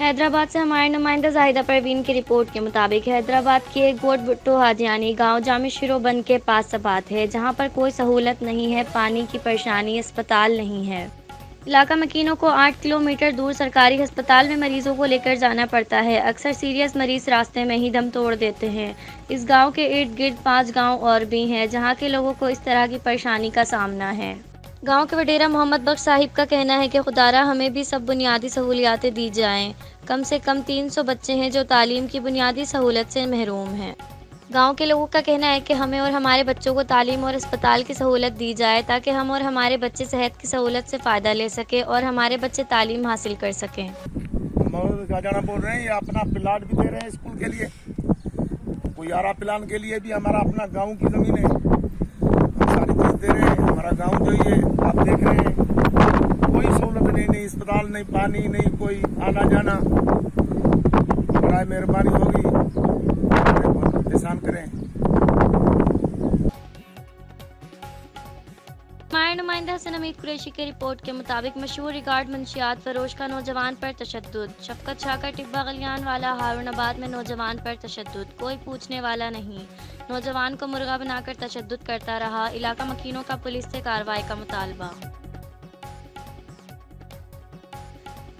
हैदराबाद से हमारे नुमाइंदा जाहिदा परवीन की रिपोर्ट के मुताबिक हैदराबाद के एक गोट भुट्टो हाजियानी गांव जामे शिरोबंद के पास सबात है, जहां पर कोई सहूलत नहीं है, पानी की परेशानी, अस्पताल नहीं है। इलाका मकीनों को 8 किलोमीटर दूर सरकारी अस्पताल में मरीजों को लेकर जाना पड़ता है। अक्सर सीरियस मरीज रास्ते में ही दम तोड़ देते हैं। इस गाँव के इर्द गिर्द 5 गाँव और भी हैं, जहाँ के लोगों को इस तरह की परेशानी का सामना है। गांव के वडेरा मोहम्मद बख्श साहिब का कहना है कि खुदारा हमें भी सब बुनियादी सहूलियातें दी जाएं। कम से कम 300 बच्चे हैं जो तालीम की बुनियादी सहूलत से महरूम हैं। गांव के लोगों का कहना है कि हमें और हमारे बच्चों को तालीम और अस्पताल की सहूलत दी जाए ताकि हम और हमारे बच्चे सेहत की सहूलत से फ़ायदा ले सकें और हमारे बच्चे तालीम हासिल कर सकें। गाजाना बोल रहे हैं, ये अपना प्लाट भी दे रहे हैं स्कूल के लिए, कोई आरा प्लान के लिए भी हमारा अपना गाँव की ज़मीन है, सारी चीज़ दे रहे हैं। हमारा गांव जो ये आप देख रहे हैं, कोई सहूलत नहीं अस्पताल नहीं, पानी नहीं, कोई आना जाना। बड़ा मेहरबानी होगी, बहुत परेशान करें। हमारे नुमाइंदा हसन हमीद कुरैशी की रिपोर्ट के मुताबिक मशहूर रिकॉर्ड मंशियात फरोश का नौजवान पर तशद्दुद। शफकत शाह का टिब्बा गलियान वाला हारूनाबाद में नौजवान पर तशद्दुद, कोई पूछने वाला नहीं। नौजवान को मुर्गा बनाकर तशद्दुद करता रहा। इलाका मकीनों का पुलिस से कार्रवाई का मुतालबा।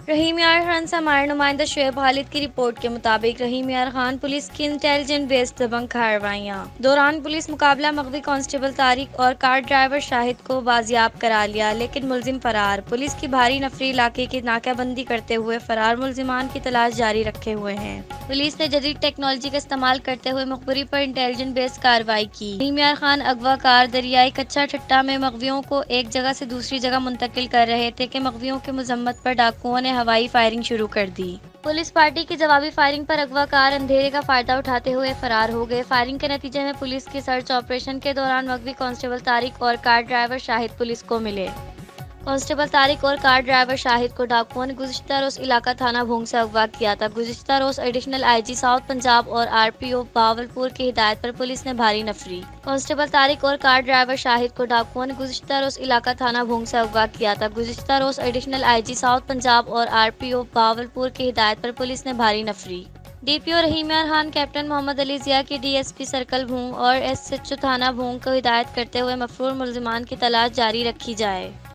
रहीम यार खान से हमारे नुमाइंदा शुएब खालिद की रिपोर्ट के मुताबिक रहीम यार खान पुलिस की इंटेलिजेंट बेस्ड दबंग कार्रवाइयाँ दौरान पुलिस मुकाबला मगवी कांस्टेबल तारिक और कार ड्राइवर शाहिद को बाजियाब करा लिया, लेकिन मुलजिम फरार। पुलिस की भारी नफरी इलाके की नाकाबंदी करते हुए फरार मुलजिमान की तलाश जारी रखे हुए हैं। पुलिस ने जदीद टेक्नोलॉजी का इस्तेमाल करते हुए मकबरी पर इंटेलिजेंट बेस्ड कार्रवाई की। रहीम यार खान अगवाकार दरियाई कच्चा ठट्टा में मगवियों को एक जगह से दूसरी जगह मुंतकिल कर रहे थे कि मगवियों की मजम्मत पर डाकुओं ने हवाई फायरिंग शुरू कर दी। पुलिस पार्टी की जवाबी फायरिंग पर अगवाकार अंधेरे का फायदा उठाते हुए फरार हो गए। फायरिंग के नतीजे में पुलिस की सर्च ऑपरेशन के दौरान मगवी कांस्टेबल तारिक और कार ड्राइवर शाहिद पुलिस को मिले। कांस्टेबल तारिक और कार ड्राइवर शाहिद को डाकुओं ने गुज़िश्ता रोज़ इलाका थाना भूंग से अगवा किया था। गुज़िश्ता रोज़ एडिशनल आईजी साउथ पंजाब और आरपीओ बावलपुर की हिदायत पर पुलिस ने भारी नफरी। कांस्टेबल तारिक और कार ड्राइवर शाहिद को डाकुओं ने गुज़िश्ता रोज़ इलाका थाना भूंग से अगवा किया था। गुज़िश्ता रोज़ एडिशनल आईजी साउथ पंजाब और आरपीओ बावलपुर की हिदायत पर पुलिस ने भारी नफरी। डीपीओ रहीम यार खान कैप्टन मोहम्मद अली जिया की डीएसपी सर्कल भूंग और एसएचओ थाना भूंग को हिदायत करते हुए मफरूर मुलजिमान की तलाश जारी रखी जाए।